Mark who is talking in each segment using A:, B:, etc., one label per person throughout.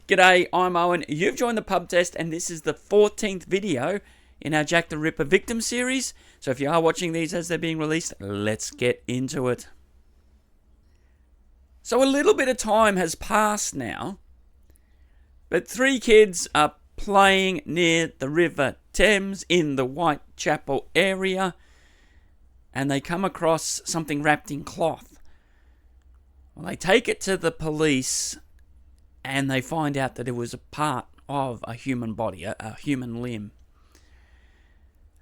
A: G'day, I'm Owen. You've joined the pub test, and this is the 14th video in our Jack the Ripper victim series. So if you are watching these as they're being released, let's get into it. So a little bit of time has passed now, but three kids are playing near the River Thames in the Whitechapel area, and they come across something wrapped in cloth. Well, they take it to the police, and they find out that it was a part of a human body, a human limb.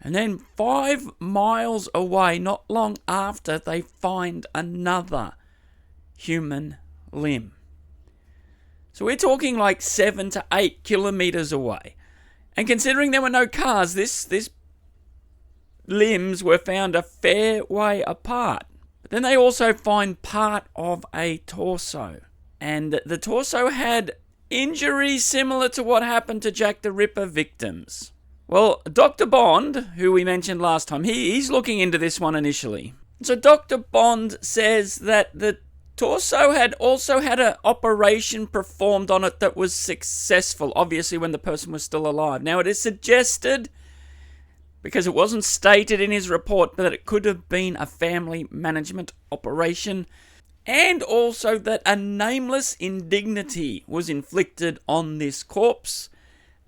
A: And then 5 miles away, not long after, they find another human limb. So we're talking like 7 to 8 kilometers away. And considering there were no cars, this limbs were found a fair way apart. But then they also find part of a torso. And the torso had injuries similar to what happened to Jack the Ripper victims. Well, Dr. Bond, who we mentioned last time, he's looking into this one initially. So Dr. Bond says that the torso had also had an operation performed on it that was successful, obviously when the person was still alive. Now, it is suggested, because it wasn't stated in his report, but that it could have been a family management operation, and also that a nameless indignity was inflicted on this corpse,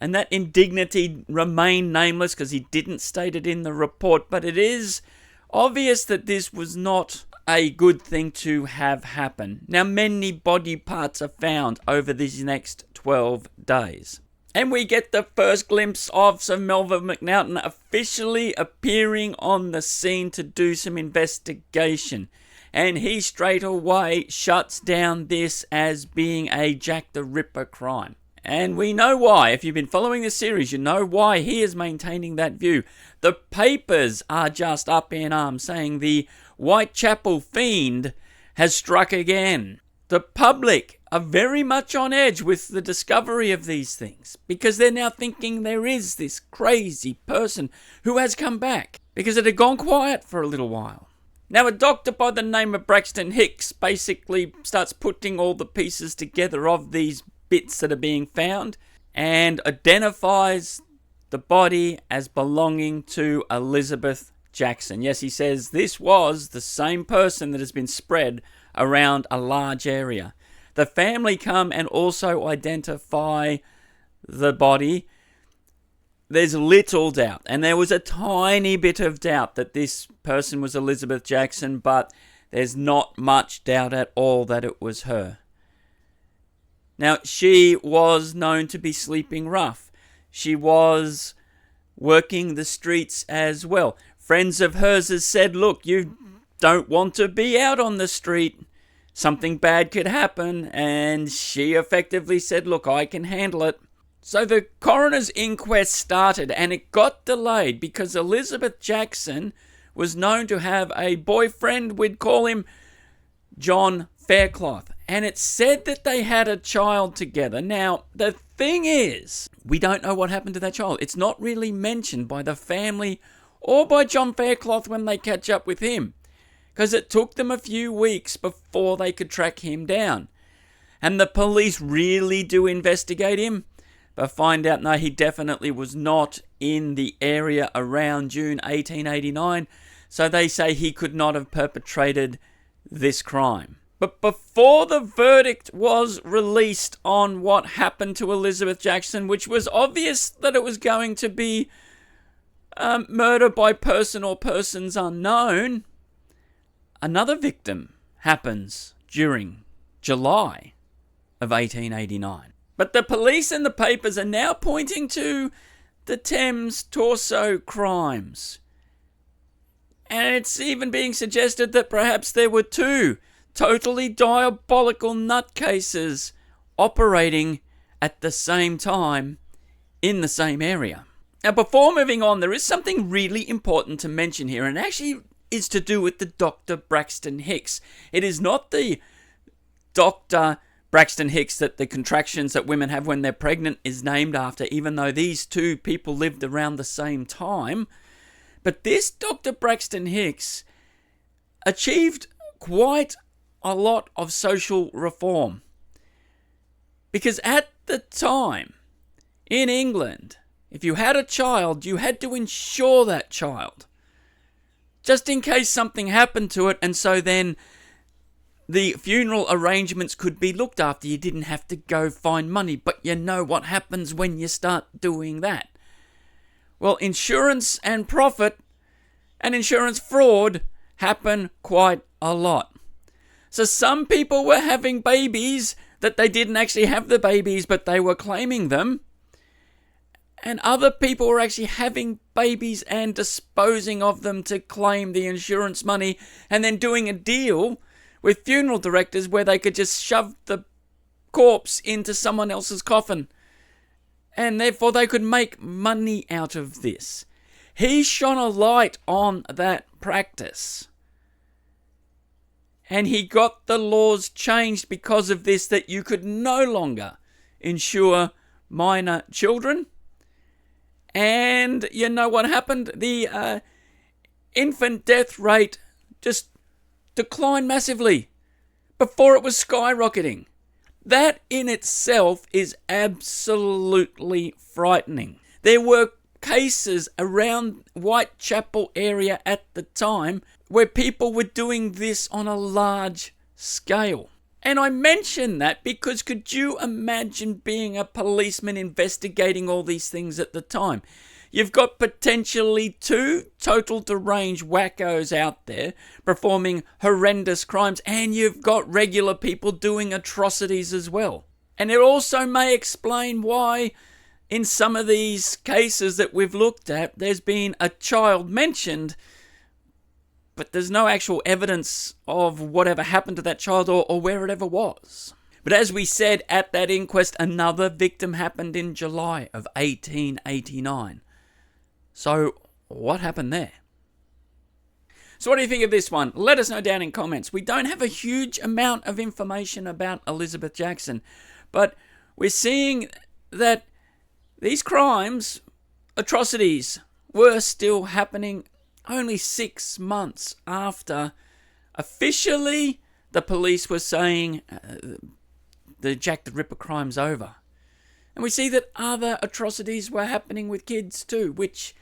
A: and that indignity remained nameless because he didn't state it in the report. But it is obvious that this was not a good thing to have happen. Now, many body parts are found over these next 12 days. And we get the first glimpse of Sir Melville Macnaughton officially appearing on the scene to do some investigation. And he straight away shuts down this as being a Jack the Ripper crime. And we know why. If you've been following this series, you know why he is maintaining that view. The papers are just up in arms saying the Whitechapel fiend has struck again. The public are very much on edge with the discovery of these things, because they're now thinking there is this crazy person who has come back, because it had gone quiet for a little while. Now, a doctor by the name of Braxton Hicks basically starts putting all the pieces together of these bits that are being found and identifies the body as belonging to Elizabeth Jackson. Yes, he says this was the same person that has been spread around a large area. The family come and also identify the body. There's little doubt, and there was a tiny bit of doubt that this person was Elizabeth Jackson, but there's not much doubt at all that it was her. Now, she was known to be sleeping rough. She was working the streets as well. Friends of hers has said, look, you don't want to be out on the street. Something bad could happen. And she effectively said, look, I can handle it. So the coroner's inquest started, and it got delayed because Elizabeth Jackson was known to have a boyfriend. We'd call him John Faircloth. And it said that they had a child together. Now, the thing is, we don't know what happened to that child. It's not really mentioned by the family or by John Faircloth when they catch up with him, because it took them a few weeks before they could track him down. And the police really do investigate him, but find out, no, he definitely was not in the area around June 1889, so they say he could not have perpetrated this crime. But before the verdict was released on what happened to Elizabeth Jackson, which was obvious that it was going to be murder by person or persons unknown, another victim happens during July of 1889. But the police and the papers are now pointing to the Thames torso crimes. And it's even being suggested that perhaps there were 2 totally diabolical nutcases operating at the same time in the same area. Now, before moving on, there is something really important to mention here, and actually is to do with the Dr. Braxton Hicks. It is not the Dr. Braxton Hicks that the contractions that women have when they're pregnant is named after, even though these 2 people lived around the same time. But this Dr. Braxton Hicks achieved quite a lot of social reform. Because at the time, in England, if you had a child, you had to insure that child, just in case something happened to it, and so then the funeral arrangements could be looked after. You didn't have to go find money, but you know what happens when you start doing that. Well, insurance and profit and insurance fraud happen quite a lot. So some people were having babies that they didn't actually have the babies, but they were claiming them. And other people were actually having babies and disposing of them to claim the insurance money, and then doing a deal with funeral directors where they could just shove the corpse into someone else's coffin. And therefore they could make money out of this. He shone a light on that practice. And he got the laws changed because of this, that you could no longer insure minor children. And you know what happened? The infant death rate just declined massively before it was skyrocketing. That in itself is absolutely frightening. There were cases around Whitechapel area at the time where people were doing this on a large scale. And I mention that because could you imagine being a policeman investigating all these things at the time? You've got potentially 2 total deranged wackos out there performing horrendous crimes, and you've got regular people doing atrocities as well. And it also may explain why in some of these cases that we've looked at, there's been a child mentioned, but there's no actual evidence of whatever happened to that child or where it ever was. But as we said at that inquest, another victim happened in July of 1889. So what happened there? So what do you think of this one? Let us know down in comments. We don't have a huge amount of information about Elizabeth Jackson, but we're seeing that these crimes, atrocities, were still happening only 6 months after officially the police were saying the Jack the Ripper crime's over. And we see that other atrocities were happening with kids too, which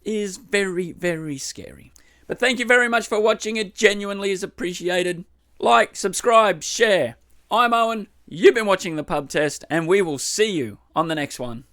A: is very, very scary. But thank you very much for watching. It genuinely is appreciated. Like, subscribe, share. I'm Owen. You've been watching The Pub Test, and we will see you on the next one.